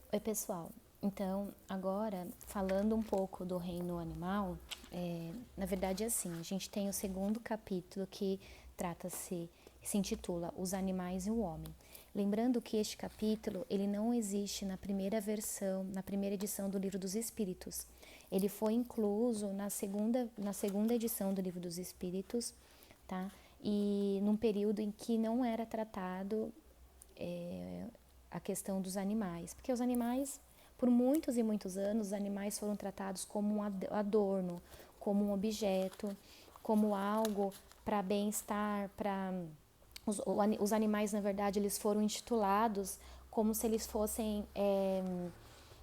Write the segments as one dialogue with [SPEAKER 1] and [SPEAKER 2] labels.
[SPEAKER 1] Oi, pessoal. Então, agora, falando um pouco do reino animal, na verdade é assim, a gente tem o segundo capítulo que se intitula Os Animais e o Homem. Lembrando que este capítulo, ele não existe na primeira versão, na primeira edição do Livro dos Espíritos. Ele foi incluso na segunda edição do Livro dos Espíritos, tá? E num período em que não era tratado é, a questão dos animais, porque os animais, por muitos e muitos anos, os animais foram tratados como um adorno, como um objeto, como algo para bem-estar, para os animais, na verdade, eles foram intitulados como se eles fossem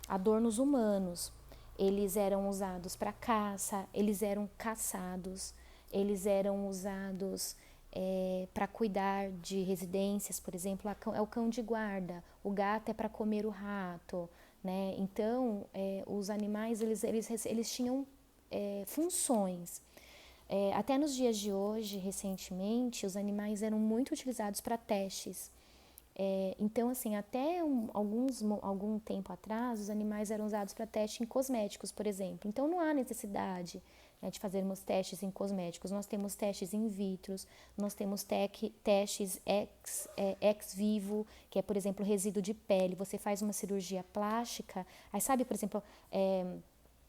[SPEAKER 1] adornos humanos. Eles eram usados para caça, eles eram caçados, eles eram usados para cuidar de residências, por exemplo, é o cão de guarda, o gato é para comer o rato, né? Então, os animais eles tinham funções. Até nos dias de hoje, recentemente, os animais eram muito utilizados para testes. Então, assim, até algum tempo atrás, os animais eram usados para teste em cosméticos, por exemplo. Então, não há necessidade, né, de fazermos testes em cosméticos. Nós temos testes in vitro, nós temos testes ex vivo, que é, por exemplo, resíduo de pele. Você faz uma cirurgia plástica, aí sabe, por exemplo,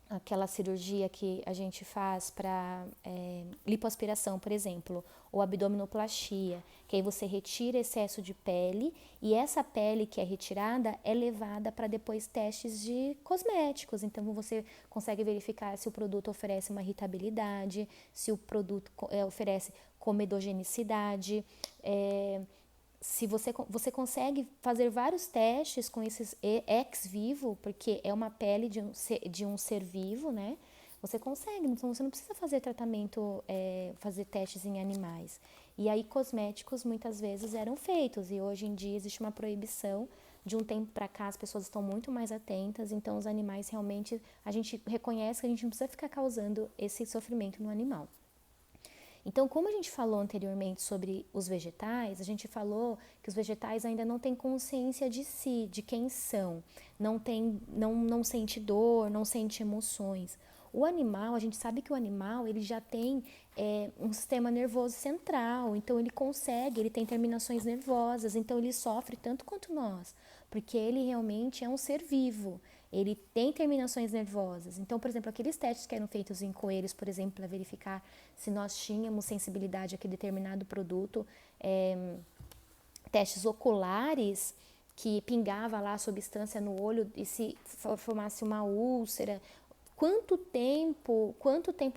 [SPEAKER 1] aquela cirurgia que a gente faz para lipoaspiração, por exemplo, ou abdominoplastia, que aí você retira excesso de pele e essa pele que é retirada é levada para depois testes de cosméticos. Então você consegue verificar se o produto oferece uma irritabilidade, se o produto oferece comedogenicidade, se você consegue fazer vários testes com esses ex vivo, porque é uma pele de um ser vivo, né? Você consegue, então você não precisa fazer tratamento, fazer testes em animais. E aí cosméticos muitas vezes eram feitos e hoje em dia existe uma proibição. De um tempo para cá as pessoas estão muito mais atentas, então os animais realmente, a gente reconhece que a gente não precisa ficar causando esse sofrimento no animal. Então, como a gente falou anteriormente sobre os vegetais, a gente falou que os vegetais ainda não têm consciência de si, de quem são, não sente dor, não sente emoções. O animal, a gente sabe que o animal ele já tem um sistema nervoso central, então ele tem terminações nervosas, então ele sofre tanto quanto nós, porque ele realmente é um ser vivo. Ele tem terminações nervosas. Então, por exemplo, aqueles testes que eram feitos em coelhos, por exemplo, para verificar se nós tínhamos sensibilidade àquele determinado produto, testes oculares que pingava lá a substância no olho e se formasse uma úlcera, quanto tempo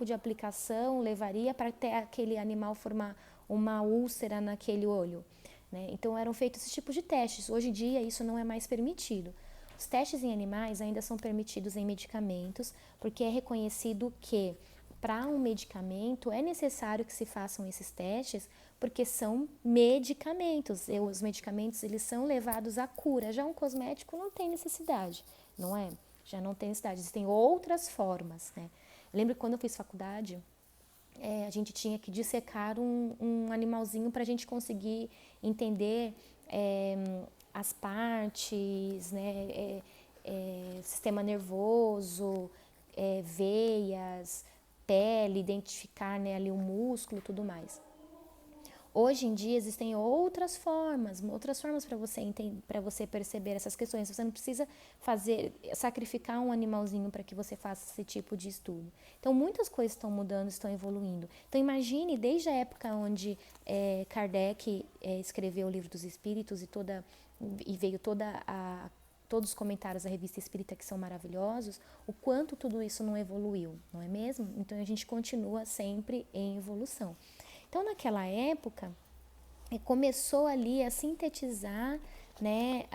[SPEAKER 1] de aplicação levaria para ter aquele animal formar uma úlcera naquele olho, né? Então eram feitos esse tipo de testes. Hoje em dia isso não é mais permitido. Os testes em animais ainda são permitidos em medicamentos, porque é reconhecido que para um medicamento é necessário que se façam esses testes, porque são medicamentos. Os medicamentos eles são levados à cura. Já um cosmético não tem necessidade, não é? Já não tem necessidade. Existem outras formas, né? Lembro que quando eu fiz faculdade, a gente tinha que dissecar um animalzinho para a gente conseguir entender as partes, né, sistema nervoso, veias, pele, identificar, né, ali o músculo e tudo mais. Hoje em dia existem outras formas para você entender, para você perceber essas questões. Você não precisa sacrificar um animalzinho para que você faça esse tipo de estudo. Então muitas coisas estão mudando, estão evoluindo. Então imagine desde a época onde Kardec escreveu o Livro dos Espíritos e veio todos os comentários da Revista Espírita que são maravilhosos, o quanto tudo isso não evoluiu, não é mesmo? Então a gente continua sempre em evolução. Então, naquela época, começou ali a sintetizar, né,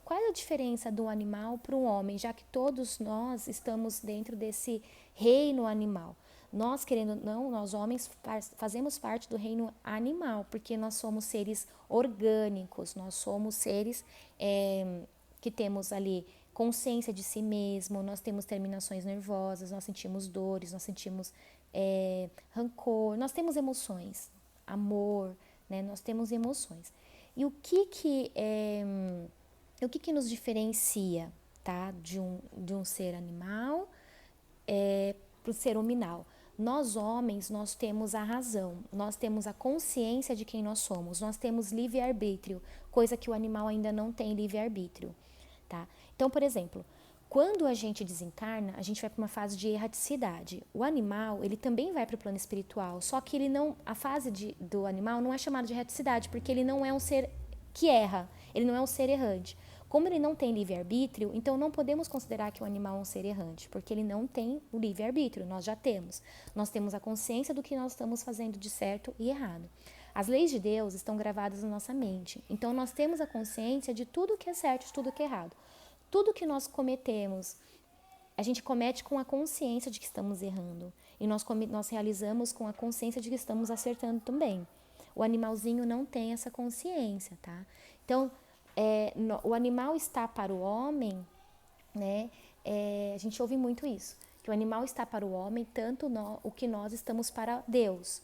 [SPEAKER 1] qual é a diferença do animal para o homem, já que todos nós estamos dentro desse reino animal. Nós, querendo ou não, nós homens fazemos parte do reino animal, porque nós somos seres orgânicos, nós somos seres que temos ali consciência de si mesmo, nós temos terminações nervosas, nós sentimos dores, nós sentimos rancor, nós temos emoções, amor, né? Nós temos emoções. E o que o que nos diferencia, tá, de um ser animal para o ser hominal? Nós homens, nós temos a razão, nós temos a consciência de quem nós somos, nós temos livre-arbítrio, coisa que o animal ainda não tem livre-arbítrio, tá? Então, por exemplo, quando a gente desencarna, a gente vai para uma fase de erraticidade. O animal, ele também vai para o plano espiritual, só que ele não, a fase do animal não é chamada de erraticidade, porque ele não é um ser que erra, ele não é um ser errante. Como ele não tem livre-arbítrio, então não podemos considerar que o animal é um ser errante, porque ele não tem o livre-arbítrio, nós já temos. Nós temos a consciência do que nós estamos fazendo de certo e errado. As leis de Deus estão gravadas na nossa mente, então nós temos a consciência de tudo que é certo e de tudo que é errado. Tudo que nós cometemos, a gente comete com a consciência de que estamos errando, e nós realizamos com a consciência de que estamos acertando também. O animalzinho não tem essa consciência, tá? Então, o animal está para o homem, né? A gente ouve muito isso, que o animal está para o homem tanto o que nós estamos para Deus.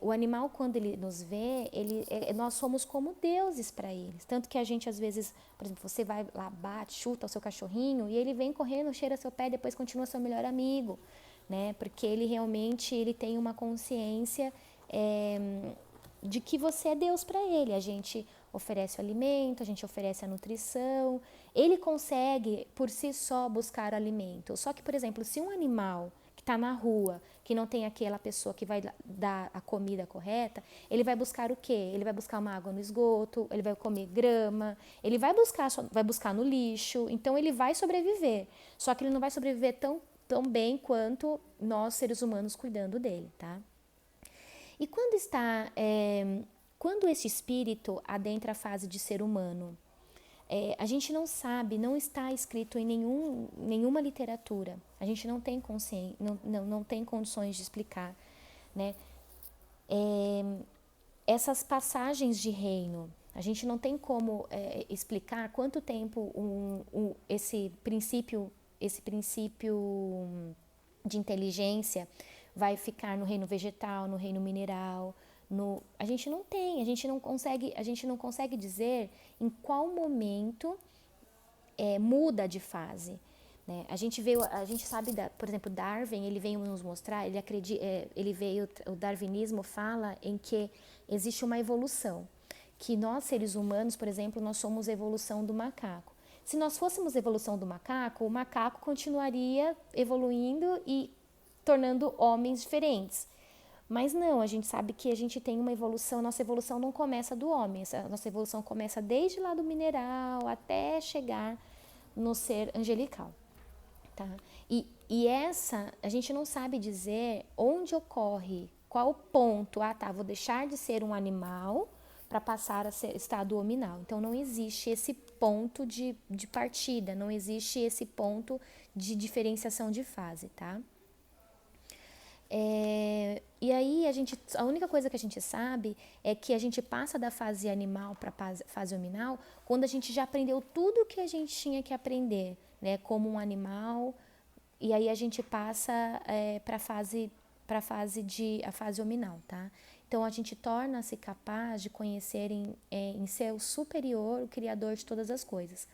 [SPEAKER 1] O animal, quando ele nos vê, nós somos como deuses para eles. Tanto que a gente, às vezes, por exemplo, você vai lá, bate, chuta o seu cachorrinho e ele vem correndo, cheira seu pé e depois continua seu melhor amigo, né? Porque ele realmente ele tem uma consciência de que você é Deus para ele. A gente oferece o alimento, a gente oferece a nutrição. Ele consegue, por si só, buscar o alimento. Só que, por exemplo, se um animal que está na rua, que não tem aquela pessoa que vai dar a comida correta, ele vai buscar o quê? Ele vai buscar uma água no esgoto, ele vai comer grama, ele vai buscar no lixo, então ele vai sobreviver. Só que ele não vai sobreviver tão bem quanto nós, seres humanos, cuidando dele, tá? E quando este espírito adentra a fase de ser humano, a gente não sabe, não está escrito em nenhuma literatura. A gente não tem consciência, não tem condições de explicar, né? Essas passagens de reino, a gente não tem como explicar quanto tempo esse princípio de inteligência vai ficar no reino vegetal, no reino mineral. A gente não tem, a gente não consegue dizer em qual momento muda de fase. Né? A gente sabe, por exemplo, Darwin, ele veio nos mostrar, o darwinismo fala em que existe uma evolução, que nós seres humanos, por exemplo, nós somos a evolução do macaco. Se nós fôssemos a evolução do macaco, o macaco continuaria evoluindo e tornando homens diferentes. Mas não, a gente sabe que a gente tem uma evolução, nossa evolução não começa do homem, a nossa evolução começa desde lá do mineral até chegar no ser angelical. Tá? A gente não sabe dizer onde ocorre, qual o ponto, vou deixar de ser um animal para passar a ser estado hominal. Então não existe esse ponto de partida, não existe esse ponto de diferenciação de fase, tá? E aí a única coisa que a gente sabe é que a gente passa da fase animal para a fase hominal quando a gente já aprendeu tudo que a gente tinha que aprender, né, como um animal, e aí a gente passa para a fase hominal, tá? Então a gente torna-se capaz de conhecer em ser o superior, o criador de todas as coisas.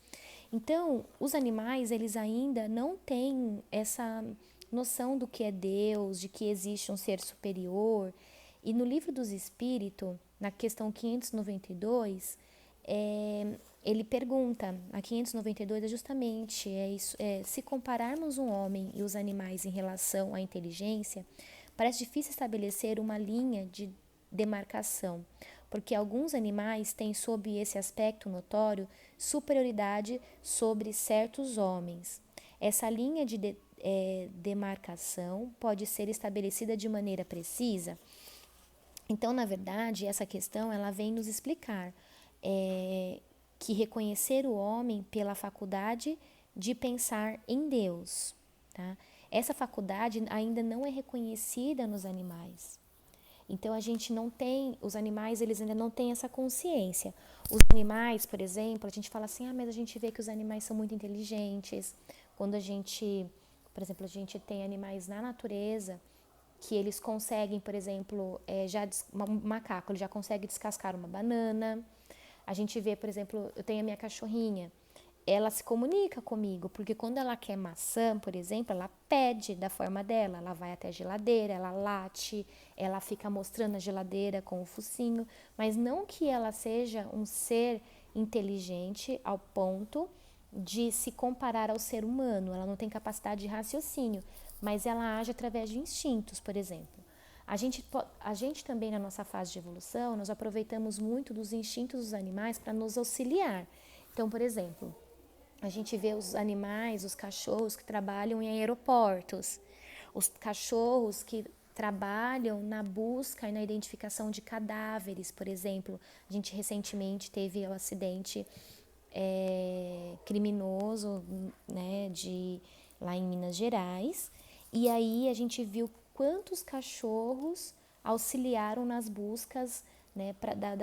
[SPEAKER 1] Então os animais, eles ainda não têm essa noção do que é Deus, de que existe um ser superior. E no Livro dos Espíritos, na questão 592, ele pergunta, a 592 é justamente se compararmos um homem e os animais em relação à inteligência, parece difícil estabelecer uma linha de demarcação, porque alguns animais têm, sob esse aspecto notório, superioridade sobre certos homens. Essa linha de demarcação pode ser estabelecida de maneira precisa. Então, na verdade, essa questão ela vem nos explicar que reconhecer o homem pela faculdade de pensar em Deus, tá? Essa faculdade ainda não é reconhecida nos animais. Então a gente não tem, os animais eles ainda não têm essa consciência. Os animais, por exemplo, a gente fala assim, mas a gente vê que os animais são muito inteligentes. Quando por exemplo, a gente tem animais na natureza que eles conseguem, por exemplo, um macaco, ele já consegue descascar uma banana. A gente vê, por exemplo, eu tenho a minha cachorrinha, ela se comunica comigo, porque quando ela quer maçã, por exemplo, ela pede da forma dela, ela vai até a geladeira, ela late, ela fica mostrando a geladeira com o focinho, mas não que ela seja um ser inteligente ao ponto de se comparar ao ser humano, ela não tem capacidade de raciocínio, mas ela age através de instintos, por exemplo. A gente também, na nossa fase de evolução, nós aproveitamos muito dos instintos dos animais para nos auxiliar. Então, por exemplo, a gente vê os animais, os cachorros que trabalham em aeroportos, os cachorros que trabalham na busca e na identificação de cadáveres, por exemplo. A gente recentemente teve o acidente criminoso, né, lá em Minas Gerais, e aí a gente viu quantos cachorros auxiliaram nas buscas, né,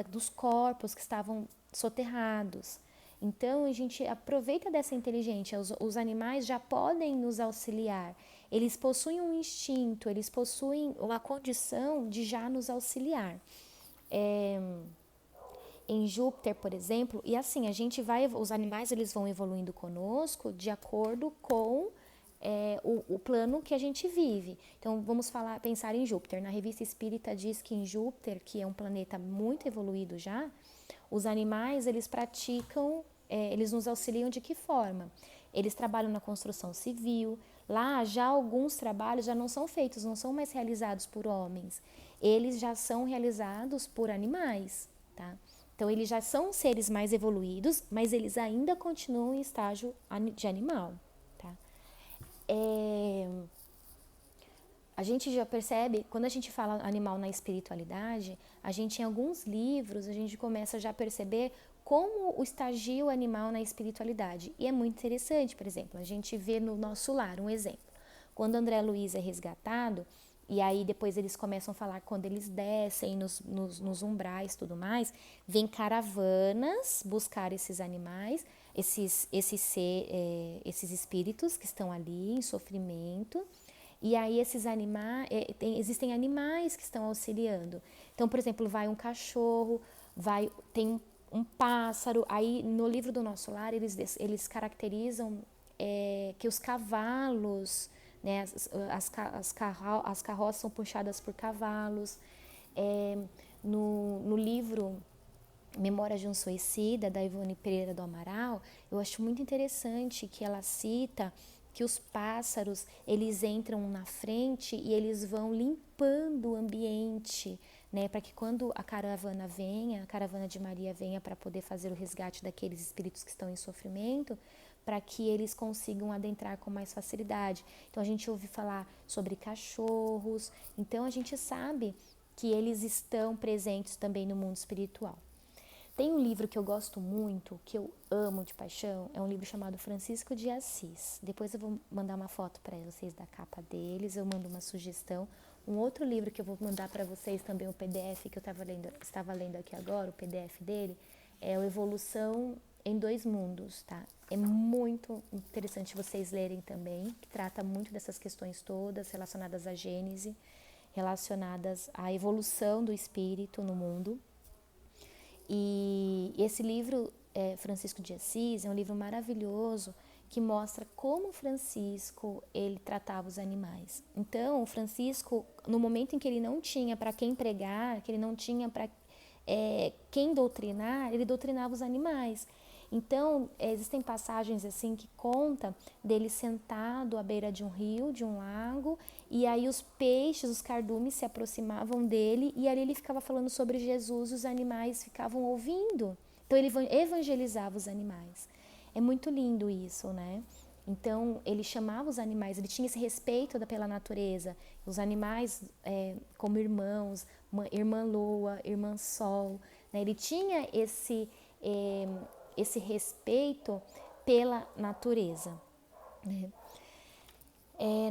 [SPEAKER 1] dos corpos que estavam soterrados. Então a gente aproveita dessa inteligência, os animais já podem nos auxiliar, eles possuem um instinto, eles possuem uma condição de já nos auxiliar. Em Júpiter, por exemplo, e assim, os animais eles vão evoluindo conosco de acordo com o plano que a gente vive. Então vamos pensar em Júpiter. Na Revista Espírita diz que em Júpiter, que é um planeta muito evoluído já, os animais eles praticam, eles nos auxiliam de que forma? Eles trabalham na construção civil. Lá já alguns trabalhos já não são feitos, não são mais realizados por homens. Eles já são realizados por animais, tá? Então, eles já são seres mais evoluídos, mas eles ainda continuam em estágio de animal, tá? A gente já percebe, quando a gente fala animal na espiritualidade, a gente em alguns livros, a gente começa já a perceber como estagia o animal na espiritualidade. E é muito interessante, por exemplo, a gente vê no nosso lar um exemplo. Quando André Luiz é resgatado, e aí depois eles começam a falar quando eles descem nos umbrais e tudo mais, vem caravanas buscar esses animais, esses espíritos que estão ali em sofrimento. E aí existem animais que estão auxiliando. Então, por exemplo, vai um cachorro, tem um pássaro. Aí no livro do Nosso Lar eles caracterizam que os cavalos, né, as carroças são puxadas por cavalos. No livro Memória de um Suicida, da Ivone Pereira do Amaral, eu acho muito interessante que ela cita que os pássaros, eles entram na frente e eles vão limpando o ambiente, né, para que quando a caravana de Maria venha para poder fazer o resgate daqueles espíritos que estão em sofrimento, para que eles consigam adentrar com mais facilidade. Então a gente ouve falar sobre cachorros, então a gente sabe que eles estão presentes também no mundo espiritual. Tem um livro que eu gosto muito, que eu amo de paixão, é um livro chamado Francisco de Assis. Depois eu vou mandar uma foto para vocês da capa deles, eu mando uma sugestão. Um outro livro que eu vou mandar para vocês também, o PDF que eu estava lendo aqui agora, o PDF dele, é o Evolução em Dois Mundos, tá? É muito interessante vocês lerem também, que trata muito dessas questões todas relacionadas à Gênese, relacionadas à evolução do espírito no mundo. E esse livro, Francisco de Assis, é um livro maravilhoso que mostra como Francisco ele tratava os animais. Então, o Francisco, no momento em que ele não tinha para quem pregar, que ele não tinha para quem doutrinar, ele doutrinava os animais. Então, existem passagens assim que conta dele sentado à beira de um rio, de um lago, e aí os peixes, os cardumes se aproximavam dele e ali ele ficava falando sobre Jesus e os animais ficavam ouvindo. Então, ele evangelizava os animais. É muito lindo isso, né? Então, ele chamava os animais, ele tinha esse respeito pela natureza. Os animais como irmãos, irmã Lua, irmã Sol, né? Ele tinha esse respeito pela natureza, né?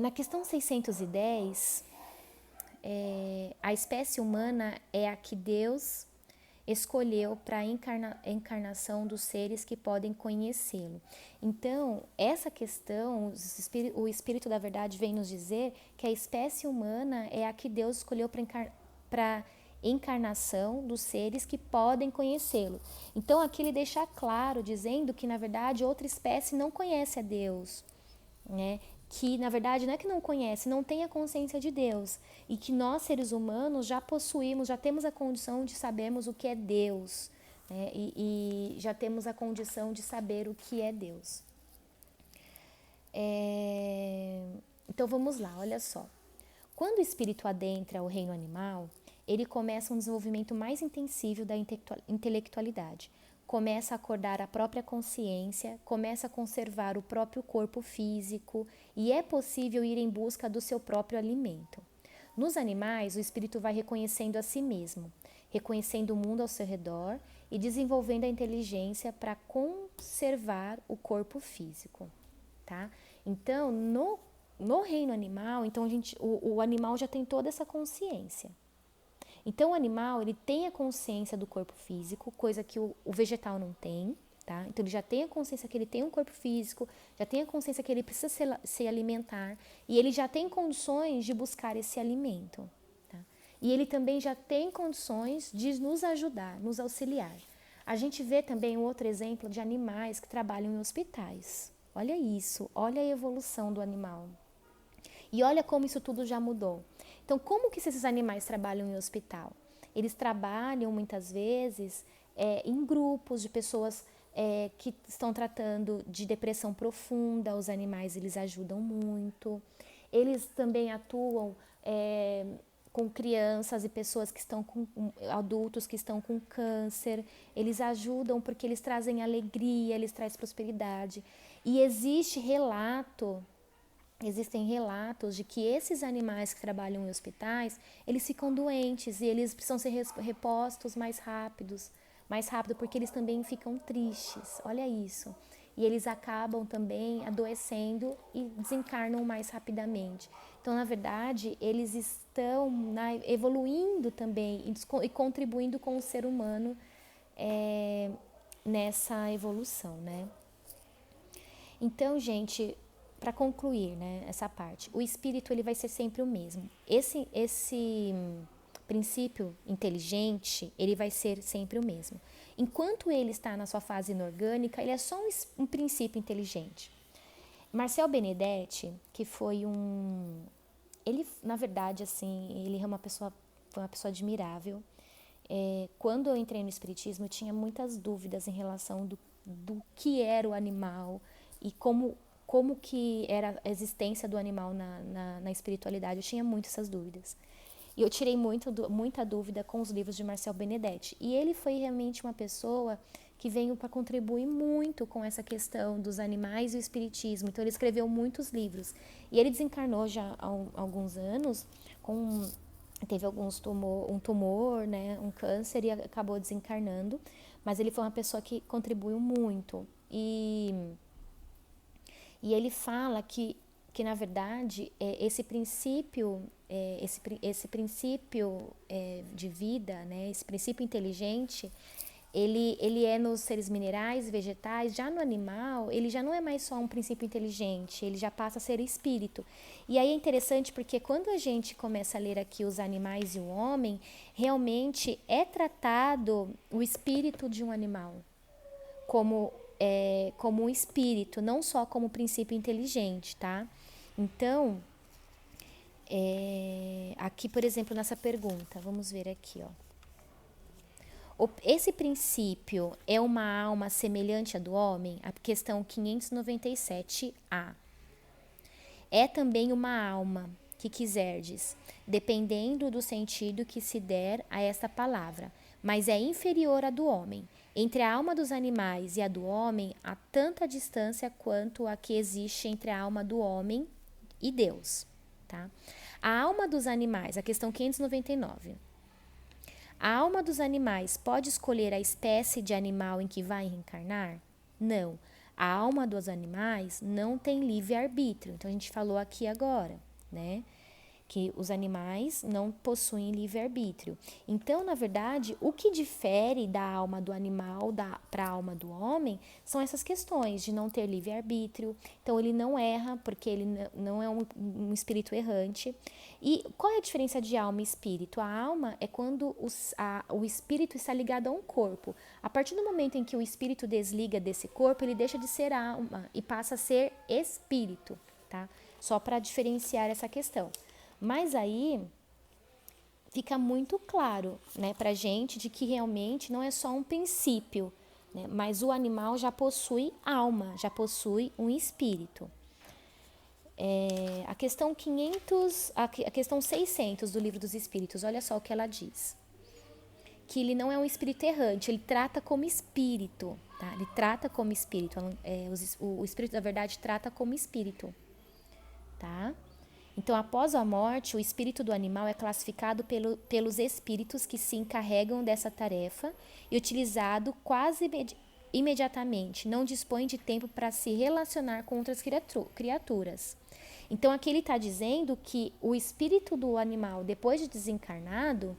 [SPEAKER 1] Na questão 610, a espécie humana é a que Deus escolheu para a encarnação dos seres que podem conhecê-lo. Então, essa questão, o Espírito da Verdade vem nos dizer que a espécie humana é a que Deus escolheu para encarnação dos seres que podem conhecê-lo. Então aqui ele deixa claro, dizendo que na verdade outra espécie não conhece a Deus, né? Que na verdade não é que não conhece, não tem a consciência de Deus, e que nós seres humanos já possuímos, já temos a condição de sabermos o que é Deus, né? E já temos a condição de saber o que é Deus. Então vamos lá, olha só. Quando o espírito adentra o reino animal, ele começa um desenvolvimento mais intensivo da intelectualidade. Começa a acordar a própria consciência, começa a conservar o próprio corpo físico e é possível ir em busca do seu próprio alimento. Nos animais, o espírito vai reconhecendo a si mesmo, reconhecendo o mundo ao seu redor e desenvolvendo a inteligência para conservar o corpo físico, tá? Então, no reino animal, então o animal já tem toda essa consciência. Então o animal ele tem a consciência do corpo físico, coisa que o vegetal não tem, tá? Então ele já tem a consciência que ele tem um corpo físico, já tem a consciência que ele precisa se alimentar e ele já tem condições de buscar esse alimento, tá? E ele também já tem condições de nos ajudar, nos auxiliar. A gente vê também um outro exemplo de animais que trabalham em hospitais. Olha isso, olha a evolução do animal. E olha como isso tudo já mudou. Então, como que esses animais trabalham em hospital? Eles trabalham muitas vezes em grupos de pessoas que estão tratando de depressão profunda. Os animais eles ajudam muito. Eles também atuam com crianças e pessoas que estão com adultos que estão com câncer. Eles ajudam porque eles trazem alegria, eles trazem prosperidade. E existem relatos de que esses animais que trabalham em hospitais, eles ficam doentes e eles precisam ser repostos mais rápido porque eles também ficam tristes, olha isso. E eles acabam também adoecendo e desencarnam mais rapidamente. Então, na verdade, eles estão evoluindo também e contribuindo com o ser humano nessa evolução, né? Então, gente, para concluir, né, essa parte, o espírito ele vai ser sempre o mesmo. Esse princípio inteligente, ele vai ser sempre o mesmo. Enquanto ele está na sua fase inorgânica, ele é só um princípio inteligente. Marcel Benedetti, que foi ele, na verdade, assim, ele foi uma pessoa admirável. Quando eu entrei no espiritismo, eu tinha muitas dúvidas em relação do que era o animal e como que era a existência do animal na espiritualidade. Eu tinha muito essas dúvidas. E eu tirei muita dúvida com os livros de Marcel Benedetti. E ele foi realmente uma pessoa que veio para contribuir muito com essa questão dos animais e o espiritismo. Então ele escreveu muitos livros. E ele desencarnou já há alguns anos, teve um tumor, né, um câncer, e acabou desencarnando. Mas ele foi uma pessoa que contribuiu muito. E ele fala que na verdade, esse princípio de vida, né, esse princípio inteligente, ele é nos seres minerais, vegetais. Já no animal, ele já não é mais só um princípio inteligente, ele já passa a ser espírito. E aí é interessante porque quando a gente começa a ler aqui os animais e o homem, realmente é tratado o espírito de um animal como um espírito, não só como princípio inteligente, tá? Então, aqui, por exemplo, nessa pergunta, vamos ver aqui, ó. Esse princípio é uma alma semelhante à do homem? A questão 597A. É também uma alma que quiserdes, dependendo do sentido que se der a esta palavra, mas é inferior à do homem. Entre a alma dos animais e a do homem, há tanta distância quanto a que existe entre a alma do homem e Deus, tá? A alma dos animais, a questão 599. A alma dos animais pode escolher a espécie de animal em que vai reencarnar? Não. A alma dos animais não tem livre-arbítrio. Então, a gente falou aqui agora, né? que os animais não possuem livre-arbítrio. Então, na verdade, o que difere da alma do animal para a alma do homem são essas questões de não ter livre-arbítrio. Então, ele não erra, porque ele não é um espírito errante. E qual é a diferença de alma e espírito? A alma é quando o espírito está ligado a um corpo. A partir do momento em que o espírito desliga desse corpo, ele deixa de ser alma e passa a ser espírito, tá? Só para diferenciar essa questão. Mas aí fica muito claro, né, pra gente de que realmente não é só um princípio, né, mas o animal já possui alma, já possui um espírito. A questão 500, a questão 600 do Livro dos Espíritos, olha só o que ela diz. Que ele não é um espírito errante, ele trata como espírito, tá? Ele trata como espírito, o espírito da verdade trata como espírito, tá? Então, após a morte, o espírito do animal é classificado pelos espíritos que se encarregam dessa tarefa e utilizado quase imediatamente. Não dispõe de tempo para se relacionar com outras criaturas. Então, aqui ele está dizendo que o espírito do animal, depois de desencarnado,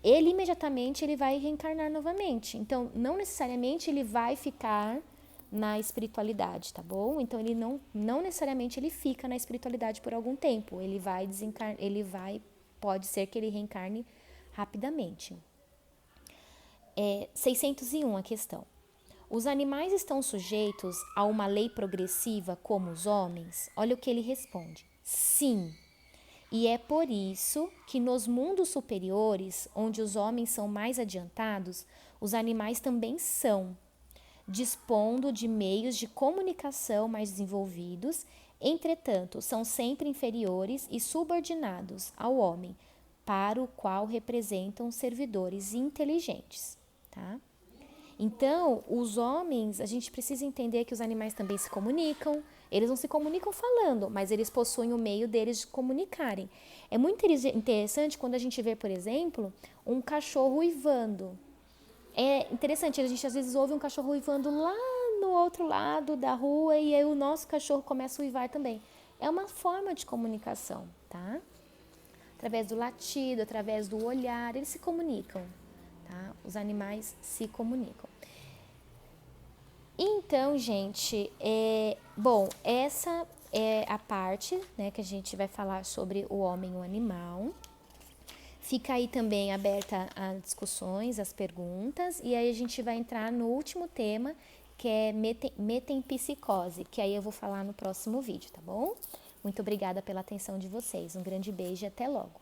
[SPEAKER 1] ele imediatamente ele vai reencarnar novamente. Então, não necessariamente ele vai ficar na espiritualidade, tá bom? Então ele não necessariamente ele fica na espiritualidade por algum tempo. Ele vai pode ser que ele reencarne rapidamente. 601 a questão. Os animais estão sujeitos a uma lei progressiva como os homens? Olha o que ele responde. Sim. E é por isso que nos mundos superiores, onde os homens são mais adiantados, os animais também são, dispondo de meios de comunicação mais desenvolvidos, entretanto, são sempre inferiores e subordinados ao homem, para o qual representam servidores inteligentes, tá? Então, os homens, a gente precisa entender que os animais também se comunicam, eles não se comunicam falando, mas eles possuem o meio deles de comunicarem. É muito interessante quando a gente vê, por exemplo, um cachorro uivando. É interessante, a gente às vezes ouve um cachorro uivando lá no outro lado da rua e aí o nosso cachorro começa a uivar também. É uma forma de comunicação, tá? Através do latido, através do olhar, eles se comunicam, tá? Os animais se comunicam. Então, gente, essa é a parte, né, que a gente vai falar sobre o homem e o animal. Fica aí também aberta a discussões, as perguntas, e aí a gente vai entrar no último tema, que é metempsicose, que aí eu vou falar no próximo vídeo, tá bom? Muito obrigada pela atenção de vocês. Um grande beijo e até logo.